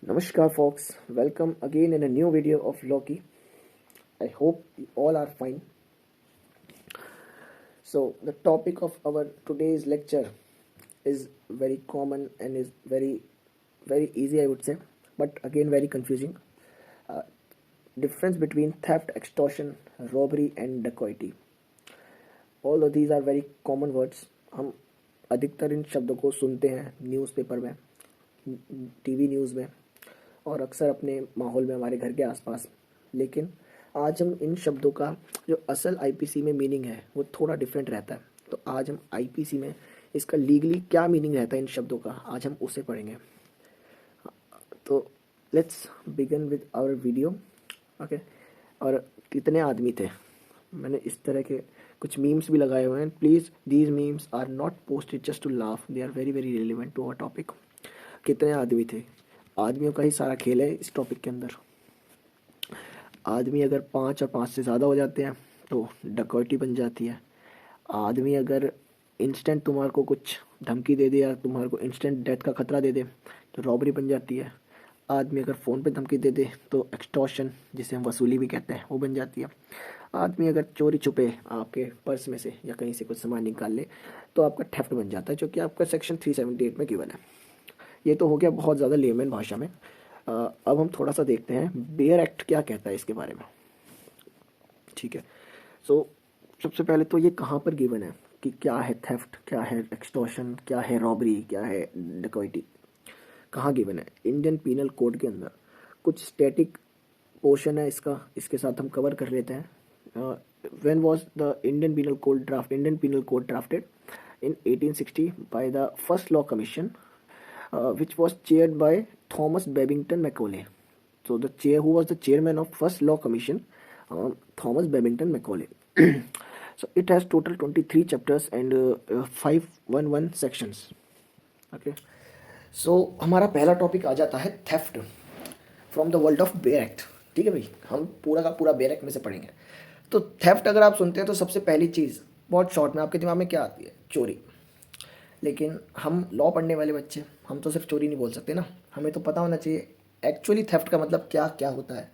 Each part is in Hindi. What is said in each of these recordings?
Namaskar, folks. Welcome again in a new video of Loki. I hope you all are fine. So, the topic of our today's lecture is very common and is very easy, I would say, but again very confusing. Uh, Difference between theft, extortion, robbery, and dacoity. All of these are very common words. हम अधिकतर इन शब्दों को सुनते हैं न्यूज़पेपर में, टीवी न्यूज़ में और अक्सर अपने माहौल में हमारे घर के आसपास। लेकिन आज हम इन शब्दों का जो असल आईपीसी में मीनिंग है वो थोड़ा डिफरेंट रहता है। तो आज हम आईपीसी में इसका लीगली क्या मीनिंग रहता है इन शब्दों का, आज हम उसे पढ़ेंगे। तो let's begin with our video. Okay, और कितने आदमी थे, मैंने इस तरह के कुछ मीम्स भी लगाए हुए हैं। Please these memes are not posted just to laugh, they are very very relevant to our topic. कितने आदमी थे, आदमियों का ही सारा खेल है इस टॉपिक के अंदर। आदमी अगर 5 और 5 से ज़्यादा हो जाते हैं तो डकैती बन जाती है। आदमी अगर इंस्टेंट तुम्हारे को कुछ धमकी दे दे या तुम्हारे को इंस्टेंट डेथ का खतरा दे दे तो रॉबरी बन जाती है। आदमी अगर फ़ोन पे धमकी दे दे तो एक्सटॉर्शन, जिसे हम वसूली भी कहते हैं, वो बन जाती है। आदमी अगर चोरी छुपे आपके पर्स में से या कहीं से कुछ सामान निकाल ले तो आपका थेफ्ट बन जाता है, जो कि आपका सेक्शन 378 में गिवन है। ये तो हो गया बहुत ज़्यादा लेमन भाषा में। अब हम थोड़ा सा देखते हैं बेयर एक्ट क्या कहता है इसके बारे में। ठीक है, सो सबसे पहले तो ये कहाँ पर गिवन है कि क्या है थेफ्ट, क्या है एक्सटॉर्शन, क्या है रॉबरी, क्या है डकैती, कहाँ गिवन है। इंडियन पीनल कोड के अंदर कुछ स्टैटिक पोर्शन है इसका, इसके साथ हम कवर कर लेते हैं। When was the Indian penal code drafted in 1860 by the first law commission, which was chaired by Thomas Babington Macaulay. So who was the chairman of first law commission, Thomas Babington Macaulay. So it has total 23 chapters and 511 sections. Okay. So हमारा पहला टॉपिक आ जाता है theft from the world of bare act. ठीक है भाई, हम पूरा का पूरा बेयर एक्ट में से पढ़ेंगे। तो थेफ्ट अगर आप सुनते हैं तो सबसे पहली चीज़ बहुत शॉर्ट में आपके दिमाग में क्या आती है? चोरी। लेकिन हम लॉ पढ़ने वाले बच्चे, हम तो सिर्फ चोरी नहीं बोल सकते ना, हमें तो पता होना चाहिए एक्चुअली थेफ्ट का मतलब क्या क्या होता है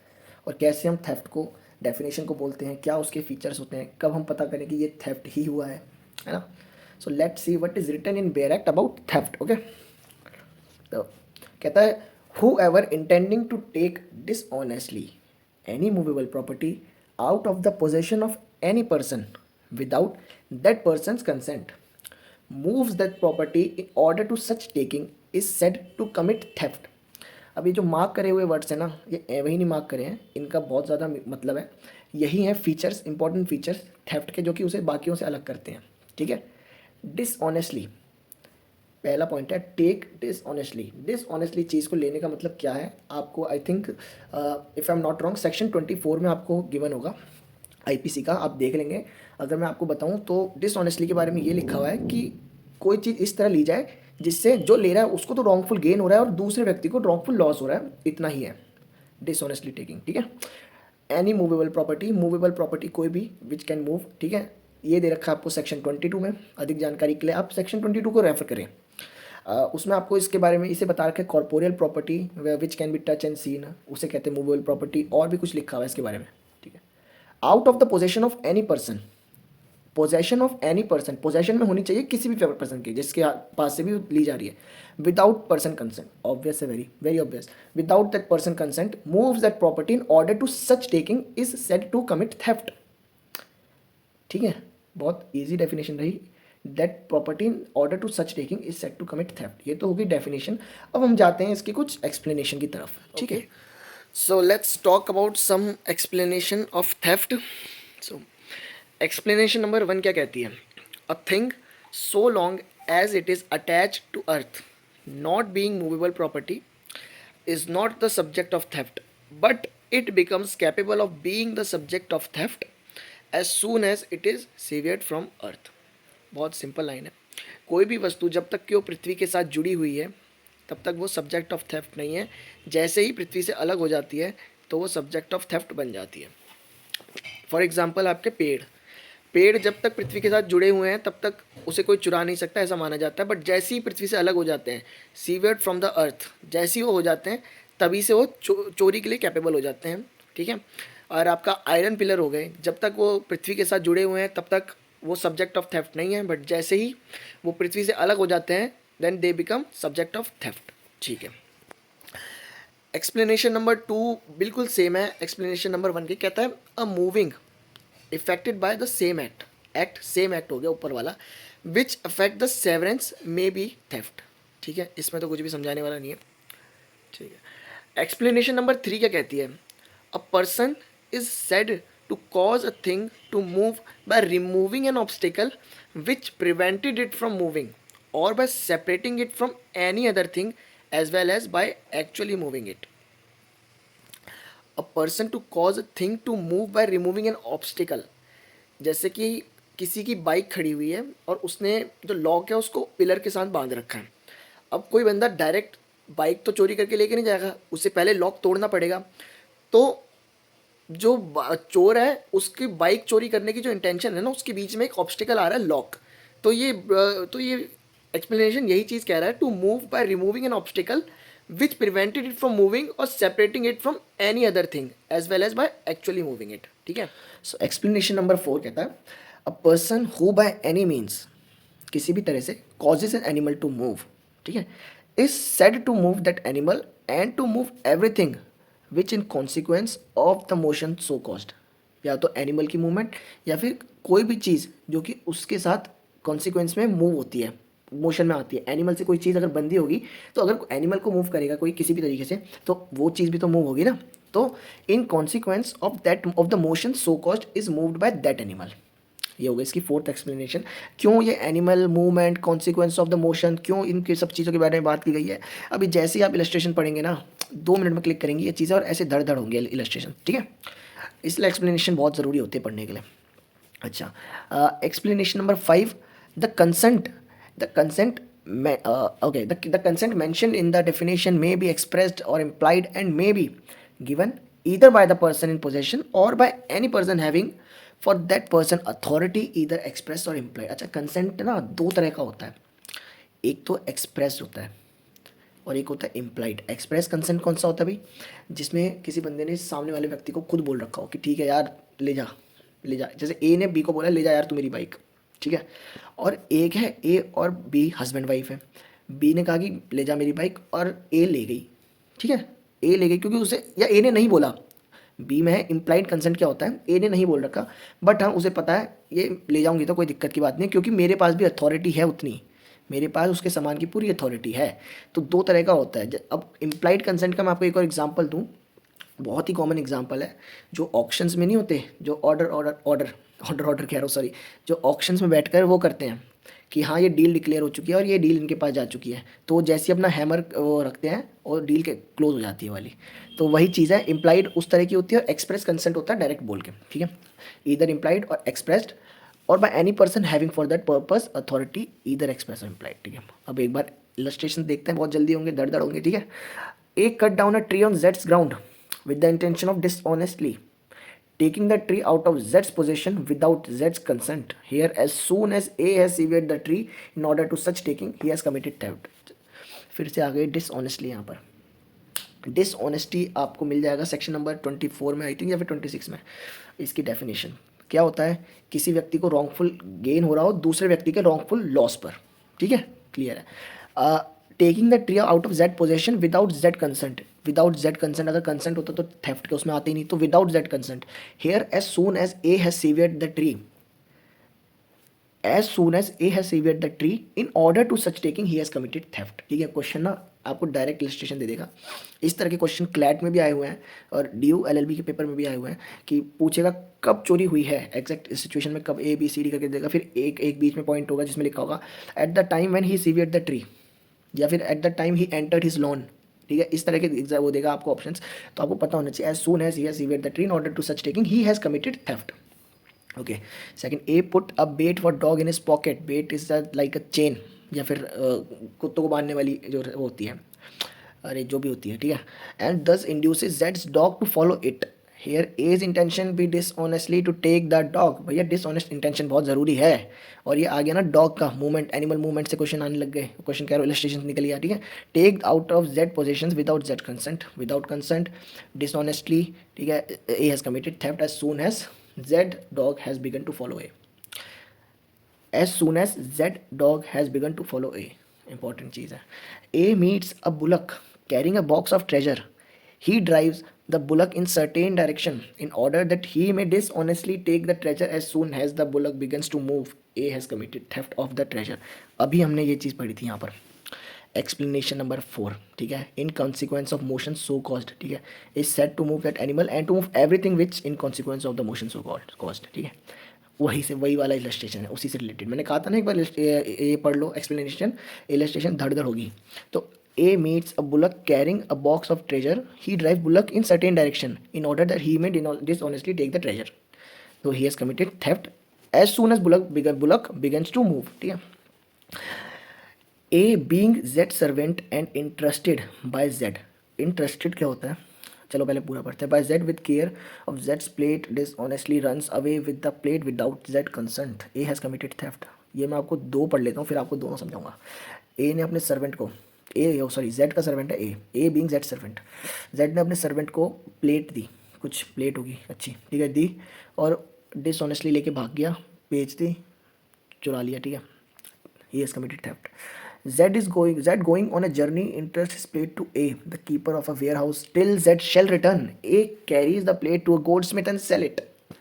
और कैसे हम थेफ्ट को डेफिनेशन को बोलते हैं, क्या उसके फीचर्स होते हैं, कब हम पता करें कि ये थेफ्ट ही हुआ है ना। So let's see what is written in bare act about theft. Okay, तो कहता है whoever intending to take dishonestly any movable property out of the possession of any person without that person's consent moves that property in order to such taking is said to commit theft। अब ये जो मार्क करे हुए वर्ड्स हैं ना, ये वही नहीं मार्क करे हैं, इनका बहुत ज़्यादा मतलब है। यही है फीचर्स, इंपॉर्टेंट फीचर्स थेफ्ट के, जो कि उसे बाकियों से अलग करते हैं। ठीक है, डिसऑनेस्टली पहला पॉइंट है, टेक डिसऑनेस्टली। डिसऑनेस्टली चीज़ को लेने का मतलब क्या है आपको, I think if I am not wrong section 24 में आपको गिवन होगा आईपीसी का, आप देख लेंगे। अगर मैं आपको बताऊं तो डिसऑनेस्टली के बारे में ये लिखा हुआ है कि कोई चीज़ इस तरह ली जाए जिससे जो ले रहा है उसको तो रॉन्गफुल गेन हो रहा है और दूसरे व्यक्ति को रॉन्गफुल लॉस हो रहा है, इतना ही है डिसऑनेस्टली टेकिंग। ठीक है, any movable property, movable property कोई भी विच कैन मूव। ठीक है, ये दे रखा है आपको सेक्शन 22 में। अधिक जानकारी के लिए आप सेक्शन 22 को रेफर करें। उसमें आपको इसके बारे में इसे बता रखा है corporeal property which can be touch and seen, उसे कहते हैं मूवेबल प्रॉपर्टी, और भी कुछ लिखा हुआ है इसके बारे में। ठीक है, out of the possession of any person, possession of any person, possession में होनी चाहिए किसी भी पर्सन की जिसके पास से भी ली जा रही है, विदाउट पर्सन कंसेंट, ऑब्वियस है, very very obvious, without that person consent moves that property in order to such taking is said to commit theft. ठीक है, बहुत इजी डेफिनेशन रही, that property in order to such taking is said to commit theft. ये तो होगी डेफिनेशन। अब हम जाते हैं इसकी कुछ एक्सप्लेनेशन की तरफ। ठीक है, so let's talk about some explanation of theft। so explanation number 1 क्या कहती है? a thing so long as it is attached to earth not being movable property is not the subject of theft but it becomes capable of being the subject of theft as soon as it is severed from earth। बहुत सिंपल लाइन है, कोई भी वस्तु जब तक कि वो पृथ्वी के साथ जुड़ी हुई है तब तक वो सब्जेक्ट ऑफ थेफ्ट नहीं है, जैसे ही पृथ्वी से अलग हो जाती है तो वो सब्जेक्ट ऑफ थेफ्ट बन जाती है। फॉर एग्जांपल आपके पेड़ जब तक पृथ्वी के साथ जुड़े हुए हैं तब तक उसे कोई चुरा नहीं सकता, ऐसा माना जाता है। बट जैसे ही पृथ्वी से अलग हो जाते हैं, सीवर्ड फ्रॉम द अर्थ, जैसे ही वो हो जाते हैं तभी से वो चोरी के लिए कैपेबल हो जाते हैं, ठीक है। और आपका आयरन पिलर हो गए, जब तक वो पृथ्वी के साथ जुड़े हुए हैं तब तक वो सब्जेक्ट ऑफ थेफ्ट नहीं है, बट जैसे ही वो पृथ्वी से अलग हो जाते हैं then they become subject of theft, ठीक है। एक्सप्लेनेशन नंबर 2 बिल्कुल सेम है एक्सप्लेनेशन नंबर 1 के, कहता है a moving affected by the same act same act हो गया ऊपर वाला, which affect the severance may be theft, ठीक है। इसमें तो कुछ भी समझाने वाला नहीं है, ठीक है। एक्सप्लेनेशन नंबर 3 क्या कहती है, a person is said to cause a thing to move by removing an obstacle which prevented it from moving और by separating it from any other thing as well as by actually moving it. A person to cause a thing to move by removing an obstacle, जैसे कि किसी की बाइक खड़ी हुई है और उसने जो लॉक है उसको पिलर के साथ बांध रखा है। अब कोई बंदा डायरेक्ट बाइक तो चोरी करके लेके नहीं जाएगा, उससे पहले लॉक तोड़ना पड़ेगा। तो जो चोर है उसकी बाइक चोरी करने की जो इंटेंशन है ना, उसके बीच में एक ऑब्स्टिकल आ रहा है लॉक। तो ये एक्सप्लेनेशन यही चीज़ कह रहा है, to move by removing an obstacle which prevented it from moving और separating it from any other thing as well as by actually moving it, ठीक है। सो एक्सप्लेनेशन नंबर 4 कहता है a person who by any means, किसी भी तरह से causes an animal to move, ठीक है, is said to move that animal and to move everything which in consequence of the motion so caused. या तो एनिमल की मूवमेंट या फिर कोई भी चीज़ जो कि उसके साथ कॉन्सिक्वेंस में मूव होती है, मोशन में आती है। एनिमल से कोई चीज़ अगर बंधी होगी तो अगर एनिमल को मूव करेगा कोई किसी भी तरीके से तो वो चीज़ भी तो मूव होगी ना। तो इन consequence of the motion so caused is moved by that animal. ये हो गया इसकी 4th एक्सप्लेनेशन, क्यों ये animal movement consequence of the motion, क्यों इनके सब चीज़ों के बारे में बात की गई है। अभी जैसे ही आप इलस्ट्रेशन पढ़ेंगे ना 2 मिनट में क्लिक करेंगे ये चीज़ें और ऐसे धड़ धड़ होंगे इलस्ट्रेशन, ठीक है। इसलिए एक्सप्लेनेशन बहुत ज़रूरी होती है पढ़ने के लिए। अच्छा, explanation number 5, the consent the consent okay, the consent mentioned in the definition may be expressed or implied and may be given either by the person in possession or by any person having for that person authority either expressed or implied। अच्छा, कंसेंट ना 2 तरह का होता है, एक तो एक्सप्रेस होता है और एक होता है इम्प्लाइड। एक्सप्रेस कंसेंट कौन सा होता है भाई, जिसमें किसी बंदे ने सामने वाले व्यक्ति को खुद बोल रखा हो कि ठीक है यार ले जा ले जा, जैसे ए ने बी को बोला ले जा यार तू मेरी बाइक, ठीक है। और एक है ए और बी हस्बैंड वाइफ है, बी ने कहा कि ले जा मेरी बाइक और ए ले गई, ठीक है। ए ले गई क्योंकि उसे, या ए ने नहीं बोला, बी में है इम्प्लाइड कंसेंट क्या होता है, ए ने नहीं बोल रखा बट हाँ उसे पता है ये ले जाऊंगी तो कोई दिक्कत की बात नहीं क्योंकि मेरे पास भी अथॉरिटी है उतनी, मेरे पास उसके सामान की पूरी अथॉरिटी है। तो 2 तरह का होता है। अब इम्प्लाइड कंसेंट का मैं आपको एक और एग्जांपल दूं, बहुत ही कॉमन एग्जांपल है, जो ऑक्शंस में नहीं होते, जो ऑर्डर कह रहा हूँ सॉरी, जो ऑक्शंस में बैठकर वो करते हैं कि हाँ ये डील डिक्लेयर हो चुकी है और ये डील इनके पास जा चुकी है, तो जैसे अपना हैमर वो रखते हैं और डील के क्लोज हो जाती है वाली। तो वही चीज़ है, इम्प्लाइड उस तरह की होती है और एक्सप्रेस कंसेंट होता है डायरेक्ट बोल के, ठीक है। इधर इम्प्लाइड और एक्सप्रेस्ड और by any person having for that purpose authority इधर एक्सप्रेस और इम्प्लाइड, ठीक है। अब एक बार इलस्ट्रेशन देखते हैं, बहुत जल्दी होंगे, दड़ दड़ होंगे, ठीक है। A cut down a tree on जेड्स ground with the intention of dishonestly taking the tree out of Z's possession without Z's consent. Here, as soon as A has severed the tree in order to such taking, he has committed theft. फिर से आ गए डिसऑनेस्टली। यहाँ पर डिसऑनेस्टी आपको मिल जाएगा सेक्शन नंबर 24 में आई थिंक या फिर 26 में। इसकी डेफिनेशन क्या होता है, किसी व्यक्ति को रॉन्गफुल गेन हो रहा हो दूसरे व्यक्ति के रॉन्गफुल लॉस पर, ठीक है, क्लियर है। Taking the tree out of Z possession without Z consent, without Z consent, अगर कंसेंट होता तो थेफ्ट के उसमें आते ही नहीं, तो without Z consent. Here as soon as A has severed the tree, as soon as A has severed the tree in order to such taking he has committed theft, ठीक है। क्वेश्चन ना आपको डायरेक्ट इलस्ट्रेशन दे देगा। इस तरह के क्वेश्चन क्लैट में भी आए हुए हैं और ड्यू एलएलबी के पेपर में भी आए हुए हैं कि पूछेगा कब चोरी हुई है, एग्जैक्ट सिचुएशन में कब ए बी सी डी करके देगा, फिर एक बीच में पॉइंट होगा जिसमें लिखा होगा at the time when he severed the tree या फिर at the time he entered his lawn, ठीक है। इस तरह के एग्जाम वो देगा आपको ऑप्शंस, तो आपको पता होना चाहिए as soon as he has severed the tree in order to such taking he has committed theft, okay. Second, A put a bait for dog in his pocket, bait is like a chain या फिर कुत्तों को बांधने वाली जो होती है, अरे जो भी होती है, ठीक है। And thus induces that's dog to follow it, here A's intention be dishonestly to take the dog. भैया डिसऑनेस्ट इंटेंशन बहुत ज़रूरी है। और ये आ गया ना डॉग का मूवमेंट, एनिमल मूवमेंट से क्वेश्चन आने लग गए, क्वेश्चन कह रहा इलस्ट्रेशन निकल गया, ठीक है। Take out of Z possession without Z consent, without consent dishonestly, ठीक है। A has committed theft as soon as Z dog has begun to follow A, as soon as Z dog has begun to follow A, important चीज़ है। A meets a bullock carrying a box of treasure, he drives the bullock in certain direction in order that he may dishonestly take the treasure as soon as the bullock begins to move. A has committed theft of the treasure. अभी हमने ये चीज़ पढ़ी थी यहाँ पर। एक्सप्लेनेशन नंबर 4, ठीक है। In consequence of motion so caused, ठीक है, is said to move that animal and to move everything which in consequence of the motion so caused, ठीक है। वही से वही वाला इलस्ट्रेशन है, उसी से रिलेटेड मैंने कहा था ना एक बार ये पढ़ लो एक्सप्लेनेशन, इलस्ट्रेशन धड़ धड़ होगी। तो A meets a bullock carrying a box of treasure. He drives bullock in certain direction in order that he may dishonestly take the treasure. So he has committed theft as soon as bullock begins to move. ठीक है। A being Z servant and entrusted by Z. Entrusted क्या होता है? चलो पहले पूरा पढ़ते हैं। By Z with care of Z's plate dishonestly runs away with the plate without Z consent. A has committed theft. ये मैं आपको दो पढ़ लेता हूँ, फिर आपको दोनों समझाऊंगा। A ने अपने सर्वेंट को, जेड का सर्वेंट है a being Z servant, Z ने अपने सर्वेंट को प्लेट दी, कुछ प्लेट होगी अच्छी, ठीक है, दी, और डिसऑनेस्टली लेके भाग गया, बेच दी, चुरा लिया, ठीक है। He has committed theft. Z going on a journey entrusts his plate to A the keeper of a warehouse till Z shall return. A carries the plate to a goldsmith and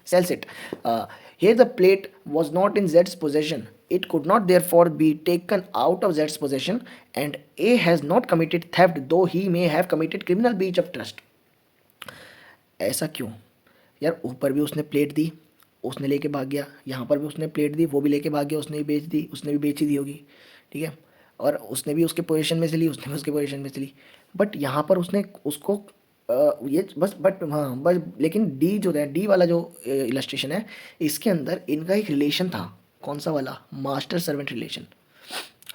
sells it. Here the plate was not in Z's possession. It could not therefore be taken out of Z's possession, and A has not committed theft, though he may have committed criminal breach of trust. ऐसा क्यों यार? ऊपर भी उसने प्लेट दी, उसने लेके भाग गया, यहाँ पर भी उसने प्लेट दी, वो भी लेके भाग गया, उसने भी बेच दी, उसने भी बेची दी होगी, ठीक है, और उसने भी उसके पोजीशन में से ली, उसने भी उसके पोजीशन में से ली, बट यहाँ पर उसने उसको ये बस, बट हाँ बस, लेकिन डी जो है, डी वाला जो इलस्ट्रेशन है, इसके अंदर इनका एक रिलेशन था। कौन सा वाला? Master servant relation.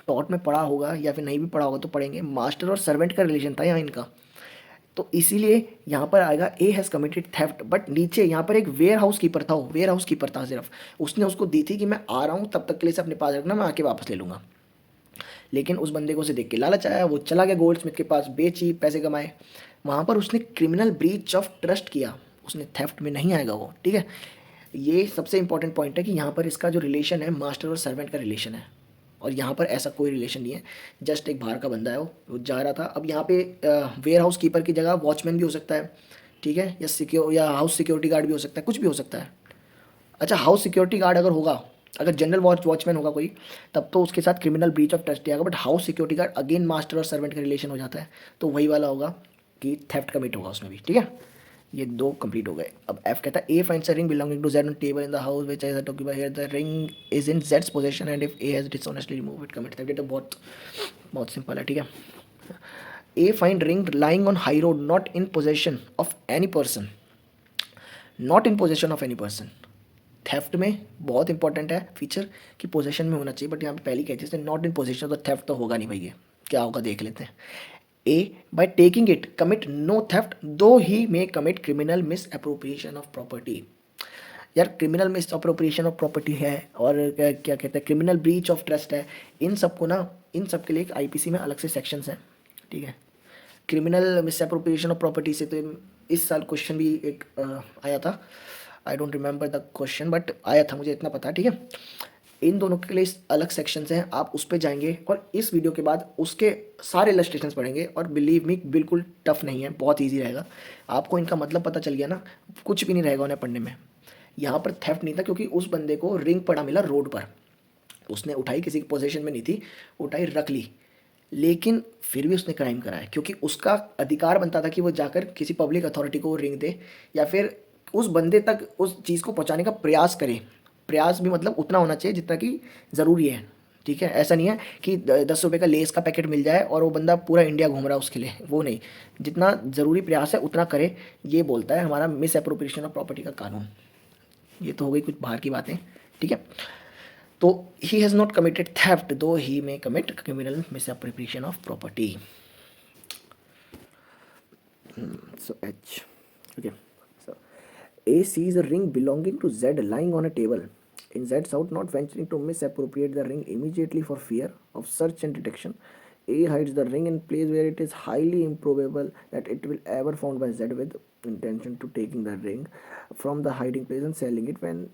टॉट में पढ़ा होगा या फिर नहीं भी पढ़ा होगा तो पढ़ेंगे, मास्टर और सर्वेंट का रिलेशन था यहाँ इनका। तो इसीलिए यहाँ पर आएगा ए हैज़ कमिटेड थेफ्ट, बट नीचे यहाँ पर एक वेयर हाउस कीपर था, वो वेयर हाउस कीपर था सिर्फ, उसने उसको दी थी कि मैं आ रहा हूँ, तब तक के लिए से अपने पास रखना, मैं आके वापस ले लूँगा। लेकिन उस बंदे को उसे देख के लालच आया, वो चला गया गोल्ड स्मिथ के पास, बेची, पैसे कमाए, वहाँ पर उसने क्रिमिनल ब्रीच ऑफ ट्रस्ट किया, उसने थेफ्ट में नहीं आएगा वो, ठीक है। ये सबसे इंपॉर्टेंट पॉइंट है कि यहाँ पर इसका जो रिलेशन है मास्टर और सर्वेंट का रिलेशन है, और यहाँ पर ऐसा कोई रिलेशन नहीं है, जस्ट एक बाहर का बंदा है, वो जा रहा था। अब यहाँ पे वेयर हाउस कीपर की जगह वॉचमैन भी हो सकता है, ठीक है, या हाउस सिक्योरिटी गार्ड भी हो सकता है, कुछ भी हो सकता है। अच्छा, हाउस सिक्योरिटी गार्ड अगर होगा, अगर जनरल वॉचमैन होगा कोई, तब तो उसके साथ क्रिमिनल ब्रीच ऑफ ट्रस्ट आएगा, but house security guard again master और सर्वेंट का रिलेशन हो जाता है, तो वही वाला होगा कि थेफ्ट कमिट होगा उसमें भी, ठीक है। ये दो कंप्लीट हो गए। अब एफ कहता है A finds a ring belonging to Z on table in the house which is occupied here the ring is in जेड्स position and if A has dishonestly remove it commit theft. ये तो बहुत बहुत सिंपल है, ठीक है। A find ring lying on high road not in possession of any person, not in possession of any person. Theft में बहुत इंपॉर्टेंट है फीचर कि पोजेशन में होना चाहिए, बट यहाँ पे पहली कहती है नॉट इन पोजेशन, तो थेफ्ट तो होगा नहीं भैया, क्या होगा देख लेते हैं। A by taking it commit no theft though he may commit criminal misappropriation of property. यार criminal misappropriation of property है, और क्या कहते हैं, क्रिमिनल ब्रीच ऑफ ट्रस्ट है, इन सबको ना, इन सब के लिए एक आईपीसी में अलग से सेक्शंस हैं, ठीक है। Criminal misappropriation of property से तो इस साल क्वेश्चन भी एक आया था, I don't remember the question, but आया था, मुझे इतना पता है, ठीक है। इन दोनों के लिए अलग सेक्शंस हैं, आप उस पर जाएंगे और इस वीडियो के बाद उसके सारे इलस्ट्रेशंस पढ़ेंगे, और बिलीव मी बिल्कुल टफ नहीं है, बहुत ईजी रहेगा। आपको इनका मतलब पता चल गया ना, कुछ भी नहीं रहेगा उन्हें पढ़ने में। यहाँ पर थेफ्ट नहीं था क्योंकि उस बंदे को रिंग पड़ा मिला रोड पर, उसने उठाई, किसी की पोजीशन में नहीं थी, उठाई रख ली, लेकिन फिर भी उसने क्राइम करा है, क्योंकि उसका अधिकार बनता था कि वो जाकर किसी पब्लिक अथॉरिटी को रिंग दे, या फिर उस बंदे तक उस चीज़ को पहुंचाने का प्रयास करे। प्रयास भी मतलब उतना होना चाहिए जितना कि ज़रूरी है, ठीक है। ऐसा नहीं है कि 10 रुपये का लेस का पैकेट मिल जाए और वो बंदा पूरा इंडिया घूम रहा है उसके लिए, वो नहीं, जितना ज़रूरी प्रयास है उतना करे, ये बोलता है हमारा मिस अप्रोप्रिएशन ऑफ प्रॉपर्टी का कानून। ये तो हो गई कुछ बाहर की बातें, ठीक है। तो he has not committed theft though he may commit criminal misappropriation of property. So H, okay, so A sees a ring belonging to Z lying on a table. In Z's house, not venturing to misappropriate the ring immediately for fear of search and detection, A hides the ring in place where it is highly improbable that it will ever found by Z with intention to taking the ring from the hiding place and selling it when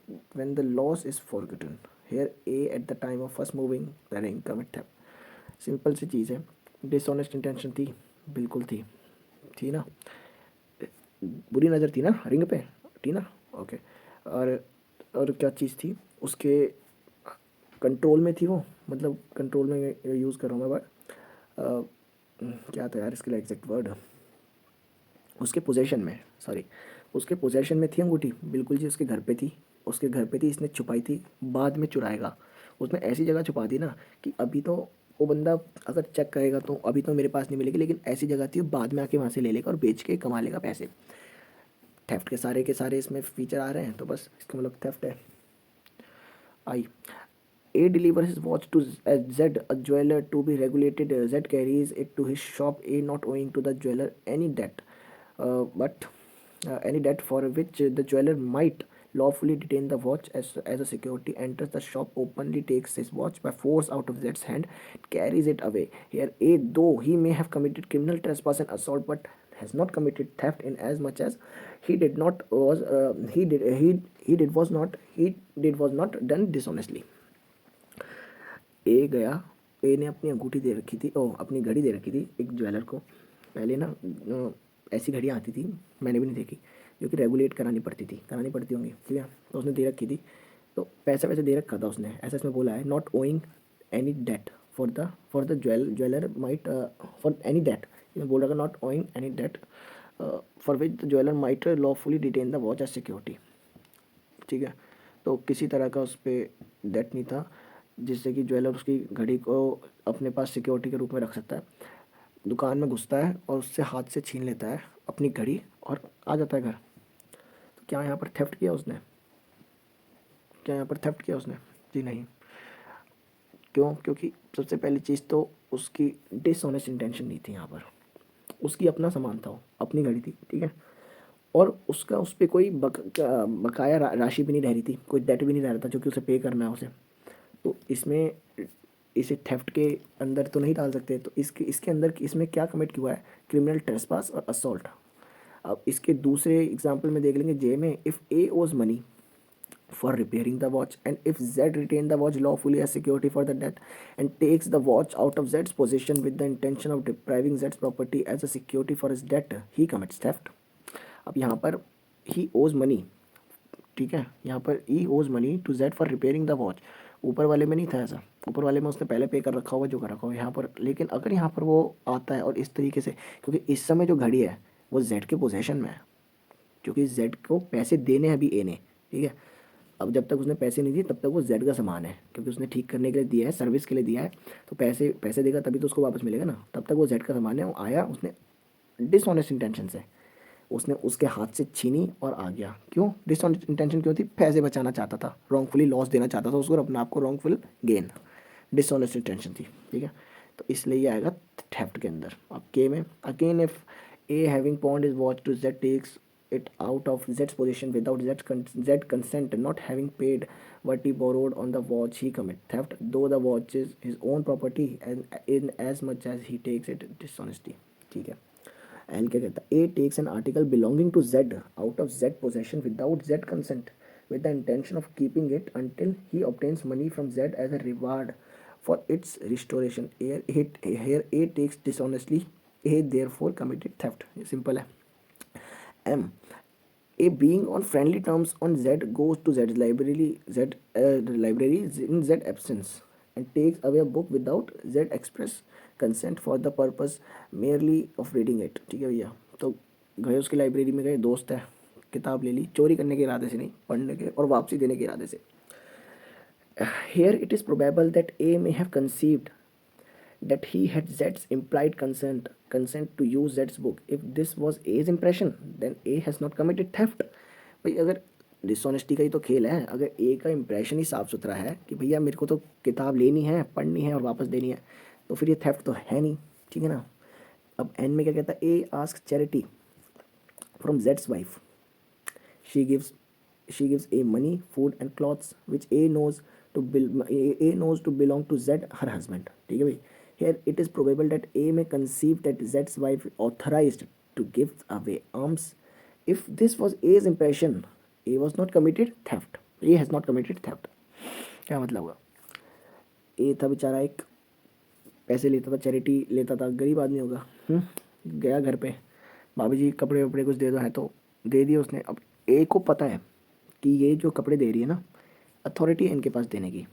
the loss is forgotten. Here A at the time of first moving the ring commit theft. Simple सी चीज़ है. डिसऑनेस्ट इंटेंशन थी, बिल्कुल थी ना. बुरी नज़र थी ना रिंग पे, थी ना. ओके. और क्या चीज़ थी उसके कंट्रोल में थी वो, मतलब कंट्रोल में यूज़ कर रहा हूँ मैं वर्ड, क्या था यार इसके लिए एग्जैक्ट वर्ड, उसके पोजेशन में, सॉरी, उसके पोजेशन में थी अंगूठी, बिल्कुल जी उसके घर पे थी, उसके घर पे थी, इसने छुपाई थी, बाद में चुराएगा. उसने ऐसी जगह छुपा दी ना कि अभी तो वो बंदा अगर चेक करेगा तो अभी तो मेरे पास नहीं मिलेगी, लेकिन ऐसी जगह थी बाद में आके वहाँ से ले लेगा और बेच के कमा लेगा पैसे. थेफ्ट के सारे इसमें फीचर आ रहे हैं, तो बस इसका मतलब थेफ्ट है. आई. A delivers his watch to Z, a jeweler to be regulated. Z carries it to his shop. A not owing to the jeweler any debt, but any debt for which the jeweler might lawfully detain the watch as a security, enters the shop, openly takes his watch by force out of Z's hand, carries it away. Here A, though he may have committed criminal trespass and assault, but has not committed theft, in as much as he did not was he did was not done dishonestly. ए गया, ए ने अपनी अंगूठी दे रखी थी, अपनी घड़ी दे रखी थी एक ज्वेलर को. पहले ना ऐसी घड़ियाँ आती थी, मैंने भी नहीं देखी, जो कि रेगुलेट करानी पड़ती होंगी, ठीक है. तो उसने दे रखी थी, तो पैसा वैसे दे रखा था उसने, ऐसा इसमें बोला है, not owing any debt for the jeweller might for any debt, इसमें बोल रहा था not owing any debt for which the jeweller might lawfully detain the watch as security. ठीक है. तो किसी तरह का उस पर डेट नहीं था जिससे कि ज्वेलर उसकी घड़ी को अपने पास सिक्योरिटी के रूप में रख सकता है. दुकान में घुसता है और उससे हाथ से छीन लेता है अपनी घड़ी और आ जाता है घर. तो क्या यहाँ पर थेफ्ट किया उसने? जी नहीं. क्यों? क्योंकि सबसे पहली चीज़ तो उसकी डिसऑनेस्ट इंटेंशन नहीं थी यहाँ पर. उसकी अपना सामान था, अपनी घड़ी थी, ठीक है. और उसका उस पर कोई बकाया राशि भी नहीं रह रही थी, कोई डेट भी नहीं रह रहा था जो कि उसे पे करना है उसे. तो इसमें इसे थेफ्ट के अंदर तो नहीं डाल सकते. तो इसके अंदर इसमें क्या कमिट किया है? क्रिमिनल ट्रेसपास और असॉल्ट. अब इसके दूसरे एग्जांपल में देख लेंगे जे में. इफ़ ए ओज money for repairing the watch and if Z retained the watch lawfully as security for the debt and takes the watch out of Z's possession with the intention of depriving Z's property as a security for his debt, he commits theft. अब यहाँ पर he owes money, ठीक है. यहाँ पर he owes money to Z for repairing the watch. ऊपर वाले में नहीं था ऐसा, ऊपर वाले में उसने पहले पे कर रखा हुआ जो कर रखा हुआ यहाँ पर. लेकिन अगर यहाँ पर वो आता है और इस तरीके से, क्योंकि इस समय जो घड़ी है वो जेड के पोजेशन में है, क्योंकि जेड को पैसे देने हैं अभी ए ने, ठीक है. अब जब तक उसने पैसे नहीं दिए तब तक वो जेड का सामान है, क्योंकि उसने ठीक करने के लिए दिया है, सर्विस के लिए दिया है, तो पैसे देगा तभी तो उसको वापस मिलेगा ना. तब तक वो जेड का सामान है. वो आया, उसने डिसऑनेस्ट इंटेंशन से उसने उसके हाथ से छीनी और आ गया. क्यों डिसऑनेस्ट इंटेंशन क्यों थी? पैसे बचाना चाहता था, रॉन्गफुली लॉस देना चाहता था उसको और अपने आप को रॉन्गफुल गेन. डिसऑनेस्ट इंटेंशन थी, ठीक है. तो इसलिए ये आएगा थेफ्ट के अंदर. अब के में again if A having pawned his watch to Z takes it out of Z's possession without Z consent, not having paid what he borrowed on the watch, he commit theft, though the watch is his own property and in as much as he takes it dishonesty. ठीक है. एल क्या कहता है? A takes an article belonging to Z out of Z possession without Z consent with the intention of keeping it until he obtains money from Z as a reward for its restoration. Here A takes dishonestly. A therefore committed theft. Simple है. M. A being on friendly terms on Z goes to Z's library in Z absence and takes away a book without Z express consent for the purpose merely of reading it. ठीक है भैया. तो गए उसकी लाइब्रेरी में, गए, दोस्त है, किताब ले ली, चोरी करने के इरादे से नहीं, पढ़ने के और वापसी देने के इरादे से. Here it is probable that A may have conceived that he had Z's implied consent to use Z's book. If this was A's impression, then A has not committed theft. भाई अगर डिसऑनेस्टी का ही तो खेल है, अगर ए का इंप्रेशन ही साफ सुथरा है कि भैया मेरे को तो किताब लेनी है, पढ़नी है और वापस देनी है, तो फिर ये थेफ्ट तो है नहीं, ठीक है ना. अब एन में क्या कहता है? ए आस्क चैरिटी फ्रॉम जेड्स wife. she gives she gives A money, food and clothes which A knows to belong to Z, her husband. ठीक है भाई. Here it is probable that A may conceive that Z's wife authorized to give away arms. If this was A's impression, A was not committed theft. A has not committed theft. क्या मतलब हुआ? A था बेचारा, एक पैसे लेता था, चैरिटी लेता था, गरीब आदमी होगा. गया घर पे, भाभी जी कपड़े वपड़े कुछ दे दो, है तो दे दिए उसने. अब ए को पता है कि ये जो कपड़े दे रही है ना, अथॉरिटी है इनके पास देने की.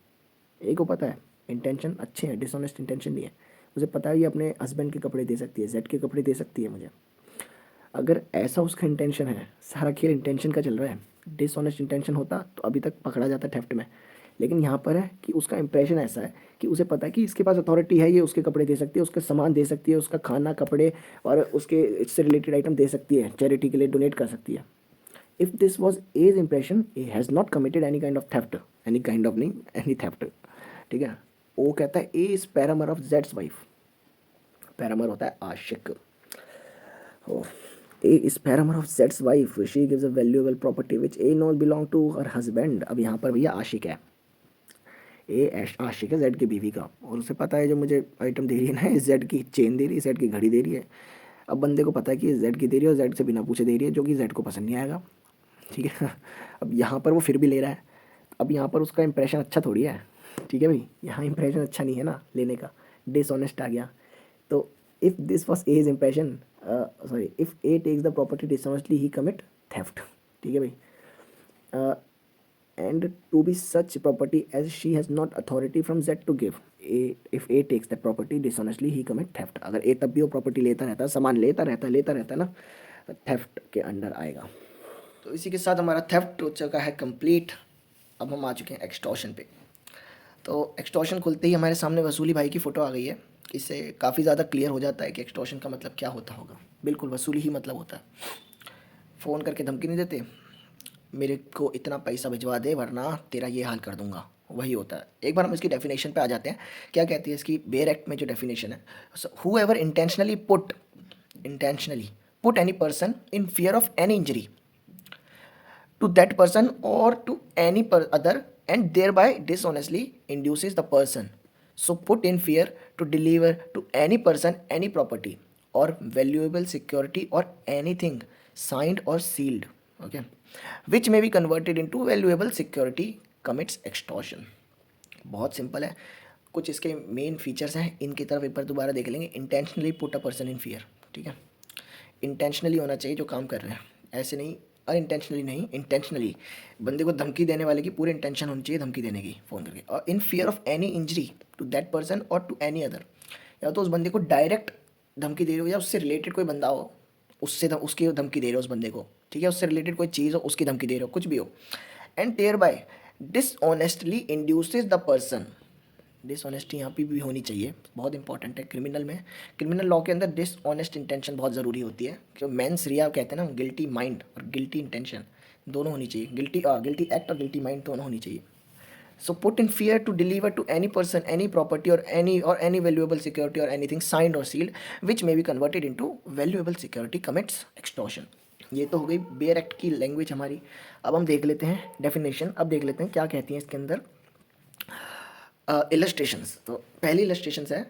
ए को पता है, इंटेंशन अच्छे हैं, डिसऑनेस्ट इंटेंशन नहीं है. मुझे पता है ये अपने हस्बैंड के कपड़े दे सकती है, जेड के कपड़े दे सकती है मुझे. अगर ऐसा उसका इंटेंशन है, सारा खेल इंटेंशन का चल रहा है. डिसऑनेस्ट इंटेंशन होता तो अभी तक पकड़ा जाता थेफ्ट में. लेकिन यहाँ पर है कि उसका इंप्रेशन ऐसा है कि उसे पता है कि इसके पास अथॉरिटी है, ये उसके कपड़े दे सकती है, उसका सामान दे सकती है, उसका खाना, कपड़े और उसके इससे रिलेटेड आइटम दे सकती है, चैरिटी के लिए डोनेट कर सकती है. If this was A's impression, A has not committed any kind of theft. Any kind of नहीं, एनी थेफ्ट. ठीक है. वो कहता है ए इज पैरामर ऑफ जेड्स वाइफ. पैरामर होता है आशिक. A is paramour of Z's wife. She gives a valuable property which A knows belong to her husband. अब यहाँ पर भैया आशिक है. ए आशिक है जेड की बीवी का, और उसे पता है जो मुझे आइटम दे रही है ना, जेड की चेन दे रही है, जेड की घड़ी दे रही है. अब बंदे को पता है कि जेड की दे रही है और जेड से बिना पूछे दे रही है, जो कि जेड को पसंद नहीं आएगा. ठीक है. अब यहाँ पर वो फिर भी ले रहा है. अब यहाँ पर उसका इंप्रेशन अच्छा थोड़ी है. ठीक है भाई, यहाँ इंप्रेशन अच्छा नहीं है ना लेने का, डिसऑनेस्ट आ गया. तो if this was A's impression, sorry, if A takes the property dishonestly he commit theft. ठीक है भाई. And to be such property as she has not authority from Z to give. If A takes that property dishonestly, he commit theft. अगर A तब भी वो प्रॉपर्टी लेता रहता है, सामान लेता रहता है ना, तो थेफ्ट के अंडर आएगा. तो इसी के साथ हमारा थेफ्ट हो चुका है कंप्लीट. अब हम आ चुके हैं एक्सटॉर्शन पे. तो एक्सटॉर्शन खुलते ही हमारे सामने वसूली भाई की फ़ोटो आ गई है. इससे काफ़ी ज़्यादा क्लियर हो जाता है कि एक्सटॉर्शन का मतलब क्या होता होगा. बिल्कुल वसूली ही मतलब होता है. फ़ोन करके धमकी नहीं देते, मेरे को इतना पैसा भिजवा दे वरना तेरा ये हाल कर दूंगा, वही होता है. एक बार हम इसकी डेफिनेशन पे आ जाते हैं. क्या कहती है इसकी बेयर एक्ट में जो डेफिनेशन है, whoever intentionally put any person in fear of any injury to that person और to any other and thereby dishonestly induces the person so put in fear to deliver to any person any property और वैल्यूएबल सिक्योरिटी और एनीथिंग साइंड और sealed, okay, which may be converted into valuable security commits extortion. बहुत सिंपल है. कुछ इसके मेन फीचर्स हैं, इनकी तरफ एक बार दोबारा देख लेंगे. Intentionally put a person in fear. ठीक है, इंटेंशनली होना चाहिए जो काम कर रहे हैं, ऐसे नहीं अनइंटेंशनली नहीं, इंटेंशनली. बंदे को धमकी देने वाले की पूरी इंटेंशन होनी चाहिए धमकी देने की फ़ोन करके. और in fear of any injury to that person और टू एनी अदर, या तो उस बंदे को डायरेक्ट धमकी दे रहे हो या उससे रिलेटेड कोई बंदा हो, उससे उसकी धमकी दे रहे हो उस बंदे को. ठीक है, उससे रिलेटेड कोई चीज़ हो उसकी धमकी दे रहे हो, कुछ भी हो. And thereby dishonestly induces the person. Dishonesty यहाँ पे भी होनी चाहिए, बहुत इंपॉर्टेंट है. क्रिमिनल में, क्रिमिनल लॉ के अंदर डिसऑनेस्ट इंटेंशन बहुत ज़रूरी होती है. जो मेंस रिया कहते हैं ना, गिल्टी माइंड और गिल्टी इंटेंशन दोनों होनी चाहिए. गिल्टी एक्ट और गिल्टी माइंड दोनों होनी चाहिए. So put in fear to deliver to any person, any property or any valuable security or anything signed or sealed which may be converted into valuable security commits extortion. ये तो हो गई बेयर एक्ट की लैंग्वेज हमारी. अब हम देख लेते हैं डेफिनेशन. अब देख लेते हैं क्या कहती हैं इसके अंदर इलस्ट्रेशंस. तो पहली इलस्ट्रेशंस है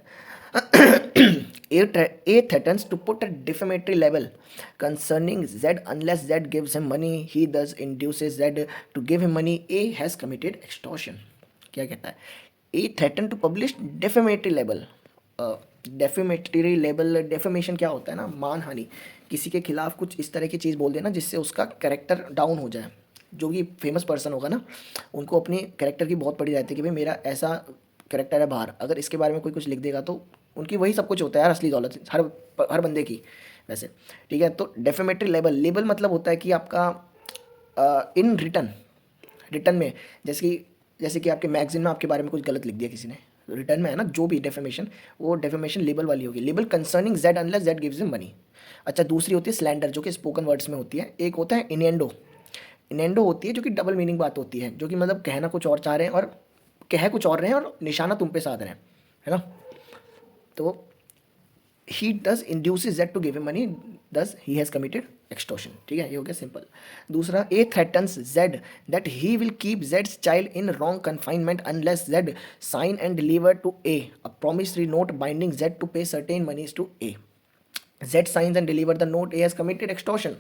A threatens to put a defamatory label concerning Z unless Z gives him money. He thus induces Z to give him money. A has committed extortion. क्या कहता है? A threatened to publish defamatory label. Defamatory label, defamation क्या होता है ना, मानहानि. किसी के खिलाफ कुछ इस तरह की चीज़ बोल देना जिससे उसका कैरेक्टर डाउन हो जाए. जो कि फेमस पर्सन होगा ना, उनको अपनी कैरेक्टर की बहुत पड़ी रहती है कि भाई मेरा ऐसा कैरेक्टर है बाहर, अगर इसके बारे में कोई कुछ लिख देगा तो उनकी वही सब कुछ होता है यार, असली दौलत हर बंदे की वैसे. ठीक है, तो डेफेमेटरी लेबल मतलब होता है कि आपका इन रिटर्न में, जैसे कि आपके मैगजीन में आपके बारे में कुछ गलत लिख दिया किसी ने, रिटर्न में है ना, जो भी डेफेमेशन, वो डेफेमेशन लेबल वाली होगी. Label concerning Z unless Z gives him money. अच्छा, दूसरी होती है स्लैंडर, जो कि स्पोकन वर्ड्स में होती है. एक होता है इनेंडो होती है जो कि डबल मीनिंग बात होती है, जो कि मतलब कहना कुछ और चाह रहे हैं और कह कुछ और रहे हैं और निशाना तुम पे साध रहे हैं, है ना. तो he does induces Z to give him money, thus he has committed extortion. ठीक है, ये हो गया सिंपल। दूसरा, A threatens Z that he will keep जेड्स child in wrong confinement unless Z sign and deliver to A a promissory note binding Z to pay certain monies to A. Z signs and deliver the note, A has committed extortion.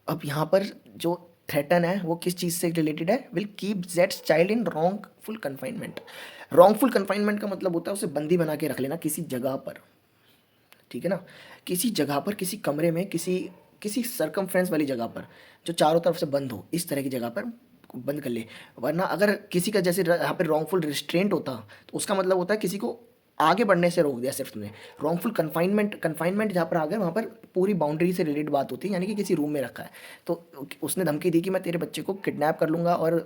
अब यहाँ पर जो थ्रेटन है वो किस चीज़ से रिलेटेड है? विल कीप जेड्स चाइल्ड इन रॉन्गफुल कन्फाइनमेंट। रॉन्गफुल कन्फाइनमेंट का मतलब होता है उसे बंदी बना के रख लेना किसी जगह पर, ठीक है ना, किसी जगह पर, किसी कमरे में, किसी किसी सरकमफ्रेंस वाली जगह पर जो चारों तरफ से बंद हो, इस तरह की जगह पर बंद कर ले। वरना अगर किसी का जैसे यहाँ पे रॉन्गफुल रिस्ट्रेंट होता तो उसका मतलब होता है किसी को आगे बढ़ने से रोक दिया सिर्फ तुमने। रॉन्गफुल कन्फाइनमेंट जहाँ पर आ गया वहाँ पर पूरी बाउंड्री से रिलेटेड बात होती है, यानी कि किसी रूम में रखा है तो उसने धमकी दी कि मैं तेरे बच्चे को किडनैप कर लूँगा और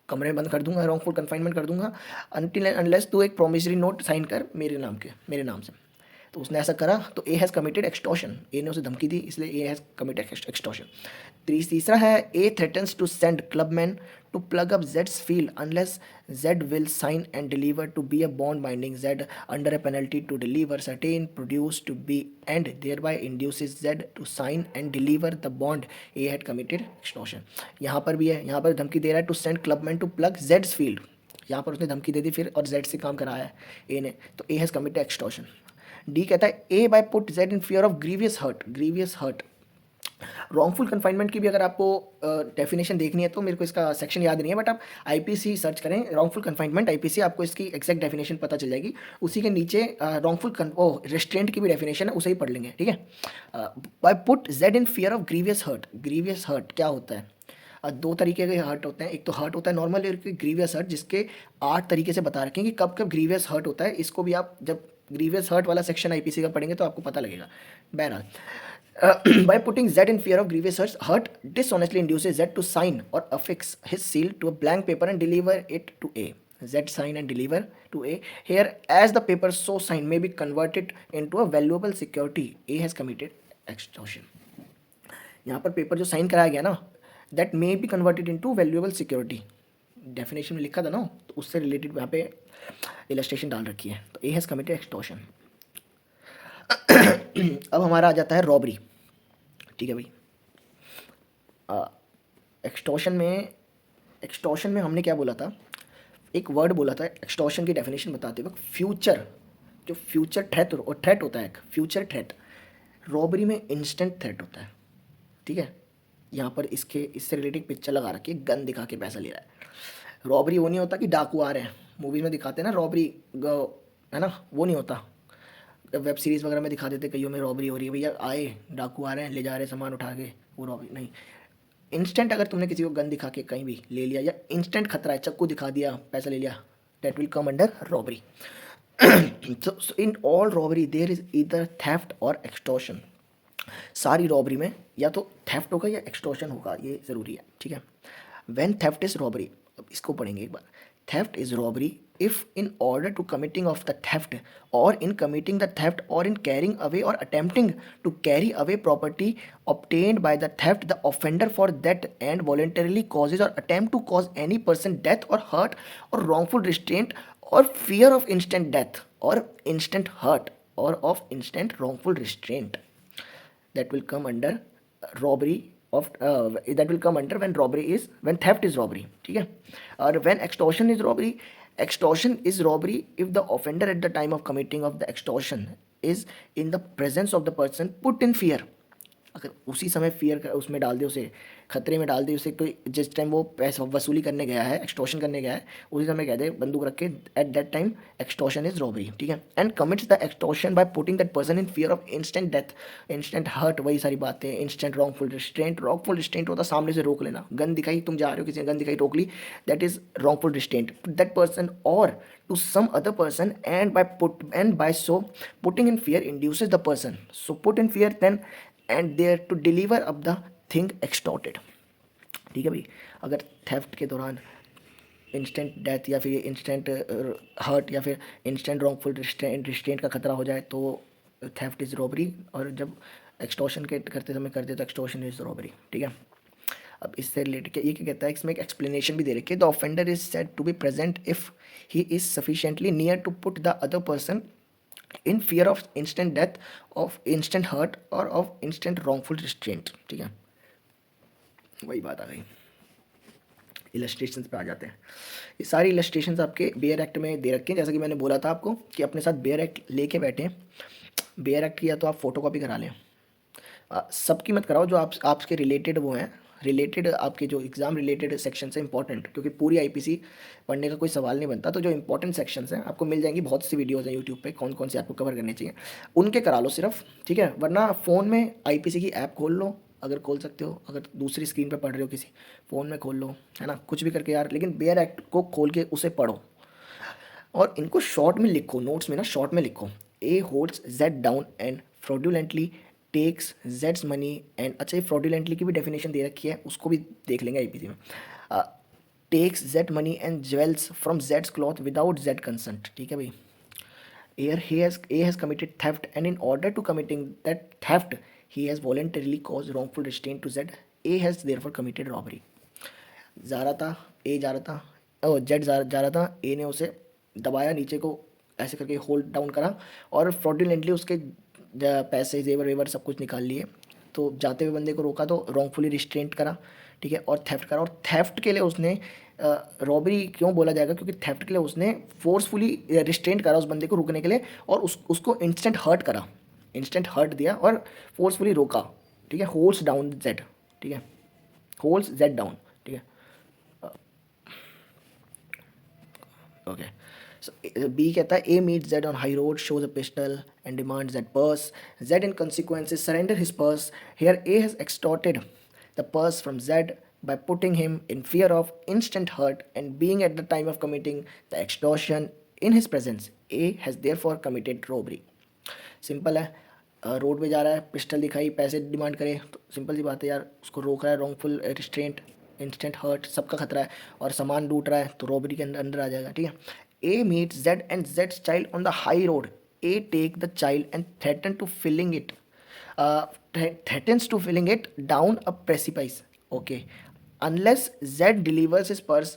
कमरे में बंद कर दूंगा, रॉन्गफुल कन्फाइनमेंट कर दूंगा अनटिल एंड अनलेस तू एक प्रोमिसरी नोट साइन कर मेरे नाम से। तो उसने ऐसा करा तो ए हैज़ कमिटेड एक्सटॉर्शन, ए ने उसे धमकी दी इसलिए ए हैज़ कमिटेड एक्सटॉर्शन। तीसरा है, A threatens to send clubman to plug up जेड्स field unless Z will sign and deliver to B a bond binding Z under a penalty to deliver certain produce to B and thereby induces Z to sign and deliver the bond, A had committed extortion. यहाँ पर भी है, यहाँ पर धमकी दे रहा है to send clubman to plug जेड्स फील्ड, यहाँ पर उसने धमकी दे दी फिर और जेड से काम कराया है ए ने, तो A has committed extortion. D कहता है A by put Z in fear of grievous hurt. Wrongful confinement की भी अगर आपको डेफिनेशन देखनी है तो मेरे को इसका सेक्शन याद नहीं है, बट आप आईपीसी सर्च करें रॉन्गफुल कन्फाइनमेंट आईपीसी, आपको इसकी एग्जैक्ट डेफिनेशन पता चल जाएगी। उसी के नीचे रॉन्गफुल रेस्ट्रेंट की भी डेफिनेशन है, उसे ही पढ़ लेंगे, ठीक है। By put Z in fear of grievous hurt क्या होता है? दो तरीके के हर्ट होते हैं, एक तो हर्ट होता है नॉर्मल, एक ग्रीवियस हर्ट, जिसके 8 तरीके से बता रखें कि कब कब ग्रीवियस हर्ट होता है। इसको भी आप जब ग्रीवियस हर्ट वाला सेक्शन आईपीसी का पढ़ेंगे तो आपको पता लगेगा। बहरहाल, by putting Z in fear of grievous hurt dishonestly induces Z to sign or affix his seal to a blank paper and deliver it to A. Z sign and deliver to A. Here, as the paper so signed may be converted into a valuable security, A has committed extortion. यहाँ पर पेपर जो साइन कराया गया ना, that may be converted into valuable security, definition में लिखा था ना, तो उससे रिलेटेड यहाँ पे इलस्ट्रेशन डाल रखी है। तो ए हैज़ कमिटेड एक्सटॉर्शन। अब हमारा आ जाता है रॉबरी, ठीक है भाई। एक्सटॉर्शन में हमने क्या बोला था, एक वर्ड बोला था एक्सटॉर्शन की डेफिनेशन बताते वक्त, फ्यूचर, जो फ्यूचर थ्रेट होता है, एक फ्यूचर थ्रेट। रॉबरी में इंस्टेंट थ्रेट होता है, ठीक है। यहाँ पर इससे रिलेटेड पिक्चर लगा रखी है, गन दिखा के पैसा ले रहा है। रॉबरी वो नहीं होता कि डाकू आ रहे हैं, मूवीज़ में दिखाते हैं ना रॉबरी, है ना, वो नहीं होता। वेब सीरीज़ वगैरह में दिखा देते कईयों में रॉबरी हो रही है, भैया आए डाकू आ रहे हैं ले जा रहे हैं सामान उठा के, वो रॉबरी नहीं। इंस्टेंट अगर तुमने किसी को गन दिखा के कहीं भी ले लिया, या इंस्टेंट खतरा है, चक्कू दिखा दिया पैसा ले लिया, that will come under robbery. so in all robbery there is either theft or extortion। सारी रॉबरी में या तो थेफ्ट होगा या एक्सटॉर्शन होगा, ये ज़रूरी है, ठीक है। व्हेन थेफ्ट इज रॉबरी, अब इसको पढ़ेंगे एक बार। Theft is robbery if in order to committing of the theft और इन कमिटिंग द थेफ्ट और इन कैरिंग अवे और attempting to carry away property obtained by the theft the offender for that and voluntarily causes or attempt to cause any person death or hurt or wrongful restraint or fear of instant death or instant hurt or of instant wrongful restraint, that will come under robbery of that will come under when theft is robbery, ठीक है। और when extortion is robbery if the offender at the time of committing of the extortion is in the presence of the person put in fear, अगर उसी समय फियर उसमें डाल दे, उसे खतरे में डाल दे, उसे कोई जिस टाइम वो पैसा वसूली करने गया है, एक्सटॉर्शन करने गया है, उसी समय कह दे बंदूक रख के, at that time extortion is robbery, ठीक है। And commits the extortion by putting that person in fear of instant death, instant hurt, वही सारी बातें। इंस्टेंट रॉन्गफुल रिस्ट्रेंट होता सामने से रोक लेना, गन दिखाई, तुम जा रहे हो, किसी ने गन दिखाई रोक ली, that is wrongful restraint to that person और to some other person and by so putting in fear induces the person, so put in fear then and there to deliver up the thing extorted, ठीक है भाई। अगर थेफ्ट के दौरान इंस्टेंट डेथ या फिर इंस्टेंट हर्ट या फिर इंस्टेंट रॉन्गफुल रिस्ट्रेंट का खतरा हो जाए तो थेफ्ट इज़ रॉबरी, और जब एक्सटॉर्शन के करते समय करते तो एक्सटॉर्शन इज़ रॉबरी, ठीक है। अब इससे रिलेटेड ये क्या कहता है, इसमें एक एक्सप्लेनेशन भी दे रखी है। The offender is said to be present if he is sufficiently near to put the other person in fear of instant death, of instant hurt or of instant wrongful restraint. ठीक है, वही बात आ गई। इलस्ट्रेशंस पे आ जाते हैं। ये सारी इलस्ट्रेशंस आपके बेयर एक्ट में दे रखे हैं, जैसा कि मैंने बोला था आपको कि अपने साथ बेयर एक्ट लेके बैठे। बेयर एक्ट किया तो आप फोटो कॉपी करा लें। सबकी मत कराओ, जो आपके रिलेटेड वो हैं, रिलेटेड आपके जो एग्ज़ाम रिलेटेड सेक्शन है इंपॉर्टेंट, क्योंकि पूरी आईपीसी पढ़ने का कोई सवाल नहीं बनता। तो जो इंपॉर्टेंट सेक्शंस हैं आपको मिल जाएंगी, बहुत सी वीडियोज़ हैं यूट्यूब पे कौन कौन से आपको कवर करने चाहिए, उनके करा लो सिर्फ। ठीक है, वरना फ़ोन में आईपीसी की ऐप खोल लो, अगर खोल सकते हो, अगर दूसरी स्क्रीन पर पढ़ रहे हो किसी, फ़ोन में खोल लो, है ना, कुछ भी करके यार, लेकिन बेयर एक्ट को खोल के उसे पढ़ो और इनको शॉर्ट में लिखो, नोट्स में ना शॉर्ट में लिखो। A holds Z down and fraudulently takes जेड्स मनी एंड, अच्छा ये फ्रॉडुलेंटली की भी डेफिनेशन दे रखी है, उसको भी देख लेंगे आईपीसी में। Takes Z money and jewels from जेड्स क्लॉथ विदाउट जेड कंसेंट। ठीक है भाई। Here A has committed theft, and in order to committing that theft, he has voluntarily caused wrongful restraint to Z. A has therefore committed robbery. जा रहा था, ए जा रहा था, ओ जेड जा रहा था, ए ने उसे दबाया नीचे को, ऐसे करके होल्ड डाउन करा और फ्रॉडुलेंटली उसके पैसे जेवर वेवर सब कुछ निकाल लिए। तो जाते हुए बंदे को रोका तो रॉन्गफुली रिस्ट्रेंट करा। ठीक है, और थेफ्ट करा, और थेफ्ट के लिए उसने रॉबरी क्यों बोला जाएगा, क्योंकि थेफ्ट के लिए उसने फोर्सफुली रिस्ट्रेंट करा उस बंदे को रुकने के लिए, और उसको इंस्टेंट हर्ट करा, इंस्टेंट हर्ट दिया और फोर्सफुली रोका। ठीक है, होल्ड्स डाउन जेड। ठीक है, होल्ड्स जेड डाउन। ठीक है, ओके। सो बी कहता है A meet Z on high road, shows a pistol and demand Z purse. Z in consequences surrender his purse. Here A has extorted the purse from Z by putting him in fear of instant hurt and being at the time of committing the extortion in his presence. A has therefore committed robbery. Simple है, रोड पे जा रहा है, पिस्टल दिखाई, पैसे डिमांड करे, तो सिंपल सी बात है यार, उसको रोक रहा है, रॉन्गफुल रिस्ट्रेंट, इंस्टेंट हर्ट, सबका खतरा है, और सामान लूट रहा है तो रॉबरी के अंदर आ जाएगा। ठीक है, ए मीट जेड एंड जेड्स child on the high road. A take the child and threaten to filling it, threatens to filling it down a precipice. Okay, unless Z delivers his purse,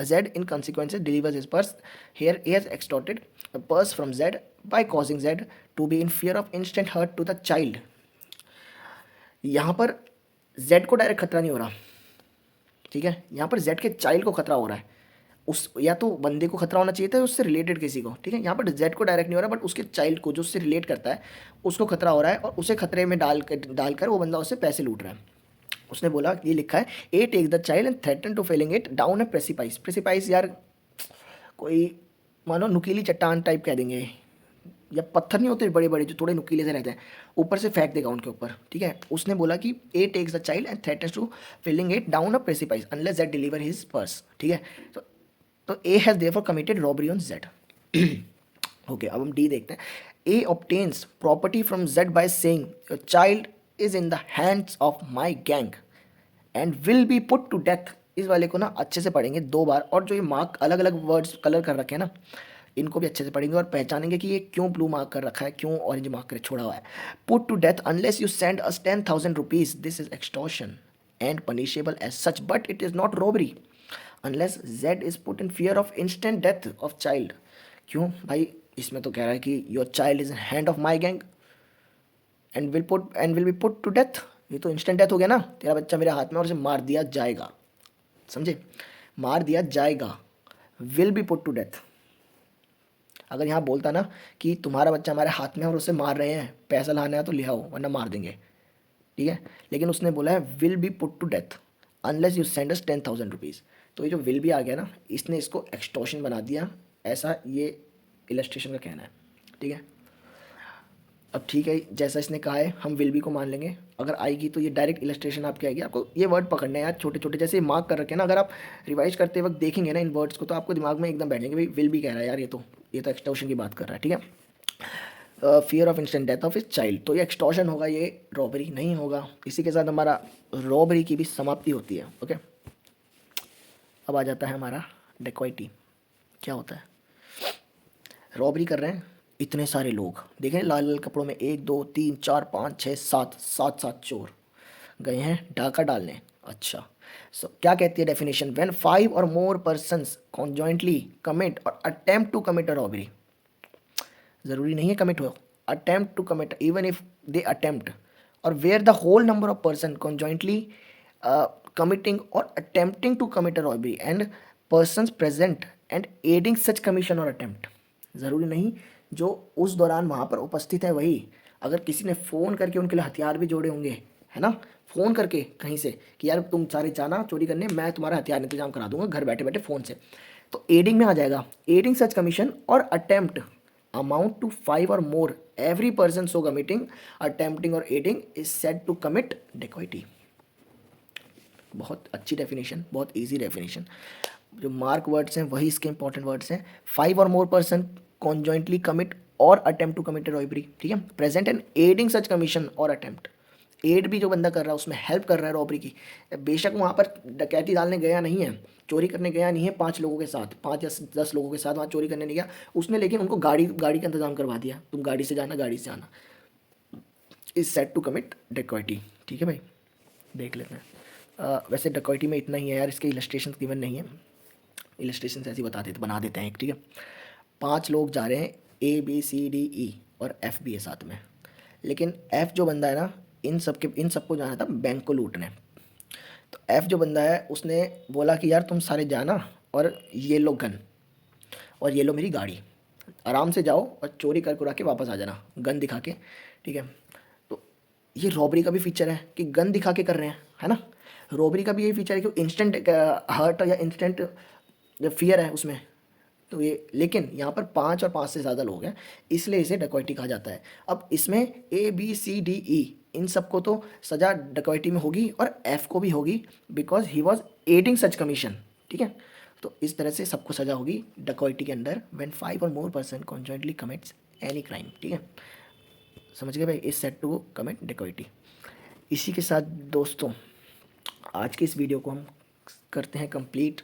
Z in consequences delivers his purse. Here he has extorted a purse from Z by causing Z to be in fear of instant hurt to the child. यहाँ पर Z को डायरेक्ट खतरा नहीं हो रहा। ठीक है, यहाँ पर Z के चाइल्ड को खतरा हो रहा है। उस या तो बंदे को खतरा होना चाहिए था उससे रिलेटेड किसी को। ठीक है, यहाँ पर जेड को डायरेक्ट नहीं हो रहा, बट उसके चाइल्ड को जो उससे रिलेट करता है उसको खतरा हो रहा है, और उसे खतरे में डालकर वो बंदा उससे पैसे लूट रहा है। उसने बोला, ये लिखा है, A take the child and threaten to felling it down a precipice. Precipice यार कोई मानो नुकीली चट्टान टाइप कह देंगे, या पत्थर नहीं होते बड़े बड़े जो थोड़े नुकीले से रहते हैं, ऊपर से फेंक देगा उनके ऊपर। ठीक है, उसने बोला कि A takes the child and threatens to filling it down a precipice unless that deliver his purse. ठीक है, तो A has therefore committed robbery on Z. Okay, अब हम डी देखते हैं। A obtains property from Z by saying your child is in the hands of my gang and will be put to death. इस वाले को ना अच्छे से पढ़ेंगे 2 बार, और जो ये मार्क अलग अलग वर्ड्स कलर कर रखे हैं ना, इनको भी अच्छे से पढ़ेंगे और पहचानेंगे कि ये क्यों ब्लू मार्क कर रखा है, क्यों ऑरेंज मार्क कर छोड़ा हुआ है। Put to death unless you send us 10,000 rupees, this is extortion and punishable as such, but it is not robbery unless Z is put in fear of instant death of child। क्यों भाई, इसमें तो कह रहा है कि your child is in hand of my gang and will be put to death। ये तो instant death हो गया ना, तेरा बच्चा मेरे हाथ में और उसे मार दिया जाएगा। समझे, मार दिया जाएगा, will be put to death। अगर यहाँ बोलता ना कि तुम्हारा बच्चा हमारे हाथ में और उसे मार रहे हैं, पैसा लाना है तो ले आओ वरना मार देंगे। ठीक है, लेकिन उसने बोला है will be put to death unless you send us 10,000 rupees. तो ये जो विल भी आ गया ना, इसने इसको एक्सटॉर्शन बना दिया, ऐसा ये इलस्ट्रेशन का कहना है। ठीक है, अब ठीक है, जैसा इसने कहा है हम विल बी को मान लेंगे। अगर आएगी तो ये डायरेक्ट इलस्ट्रेशन आपकी आएगी। आपको ये वर्ड पकड़ना है यार, छोटे छोटे जैसे मार्क कर रखे हैं ना, अगर आप रिवाइज करते वक्त देखेंगे ना इन वर्ड्स को, तो आपको दिमाग में एकदम बैठेंगे भाई विल बी कह रहा है यार, ये तो एक्सटॉर्शन की बात कर रहा है। ठीक है, fear of instant death of इस चाइल्ड, तो ये एक्सटॉर्शन होगा, ये रॉबरी नहीं होगा। इसी के साथ हमारा रॉबरी की भी समाप्ति होती है। ओके, अब आ जाता है हमारा डेकॉइटी। क्या होता है, रॉबरी कर रहे हैं इतने सारे लोग, देखें लाल लाल कपड़ों में 1 2 3 4 5 6 7 7 चोर गए हैं डाका डालने। अच्छा, क्या कहती है डेफिनेशन, व्हेन 5 और मोर पर्सन्स कॉन्जॉइंटली कमिट और attempt to commit a robbery. ज़रूरी नहीं है कमिट हो, attempt to commit even if they attempt, और where the whole number of person conjointly committing or attempting to commit a robbery and persons present and aiding such commission or attempt। ज़रूरी नहीं जो उस दौरान वहाँ पर उपस्थित है वही, अगर किसी ने फ़ोन करके उनके लिए हथियार भी जोड़े होंगे, है ना, फ़ोन करके कहीं से कि यार तुम सारे जाना चोरी करने, मैं तुम्हारा हथियार इंतजाम करा दूंगा घर बैठे बैठे फ़ोन से, तो एडिंग में आ जाएगा, एडिंग सच कमीशन और attempt amount to 5 or more, every person so committing, attempting or aiding is said to commit dacoity। बहुत अच्छी डेफिनेशन, बहुत इजी डेफिनेशन। जो मार्क वर्ड्स हैं वही इसके इंपॉर्टेंट वर्ड्स हैं। 5 और मोर पर्सन कॉन्जॉइंटली कमिट और अटेम्प्ट टू कमिट रॉबरी, ठीक है, present and adding such commission और अटेम्प्ट, एड भी जो बंदा कर रहा है उसमें हेल्प कर रहा है रॉबरी की, बेशक वहाँ पर डकैती डालने गया नहीं है, चोरी करने गया नहीं है 5 लोगों के साथ, 5 या 10 लोगों के साथ वहाँ चोरी करने नहीं गया उसने, लेकिन उनको गाड़ी का इंतजाम करवा दिया, तुम गाड़ी से जाना गाड़ी से आना, is said to commit dacoity. ठीक है भाई, देख लेते हैं। वैसे डेकॉइटी में इतना ही है यार, इसके इलस्ट्रेशन गिवन नहीं है, इलस्ट्रेशन ऐसे ही बना देते हैं एक, ठीक है। 5 लोग जा रहे हैं, ABCDE और F भी है साथ में, लेकिन F जो बंदा है ना, इन सबको जाना था बैंक को लूटने, तो F जो बंदा है उसने बोला कि यार तुम सारे जाना और ये लो गन और ये लो मेरी गाड़ी, आराम से जाओ और चोरी कर कुरा के वापस आ जाना गन दिखा के, ठीक है। तो ये रॉबरी का भी फीचर है कि गन दिखा के कर रहे हैं, है ना, रॉबरी का भी यही फीचर है कि इंस्टेंट हर्ट या इंस्टेंट फियर है उसमें, तो ये, लेकिन यहाँ पर 5 और 5 से ज़्यादा लोग हैं इसलिए इसे डकैती कहा जाता है। अब इसमें ABCDE इन सबको तो सज़ा डकैती में होगी और F को भी होगी because he was adding such commission, ठीक है। तो इस तरह से सबको सज़ा होगी डकैती के अंदर व्हेन 5 और more person conjointly commits any crime, ठीक है, समझ गए भाई, इज सेट टू कमिट डकैती। इसी के साथ दोस्तों आज की इस वीडियो को हम करते हैं कंप्लीट।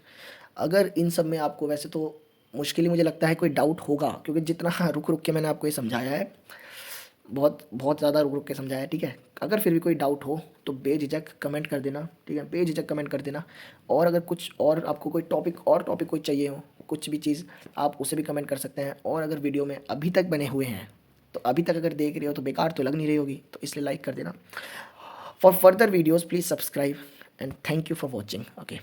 अगर इन सब में आपको वैसे तो मुश्किल ही मुझे लगता है कोई डाउट होगा, क्योंकि जितना रुक रुक के मैंने आपको ये समझाया है, बहुत ज़्यादा रुक रुक के समझाया है, ठीक है। अगर फिर भी कोई डाउट हो तो बेझिझक कमेंट कर देना, ठीक है, बेझिझक कमेंट कर देना। और अगर कुछ और आपको कोई टॉपिक कोई चाहिए हो, कुछ भी चीज़, आप उसे भी कमेंट कर सकते हैं। और अगर वीडियो में अभी तक बने हुए हैं तो अभी तक अगर देख रहे हो तो बेकार तो लग नहीं रही होगी, तो इसलिए लाइक कर देना। For further videos please subscribe and thank you for watching. Okay.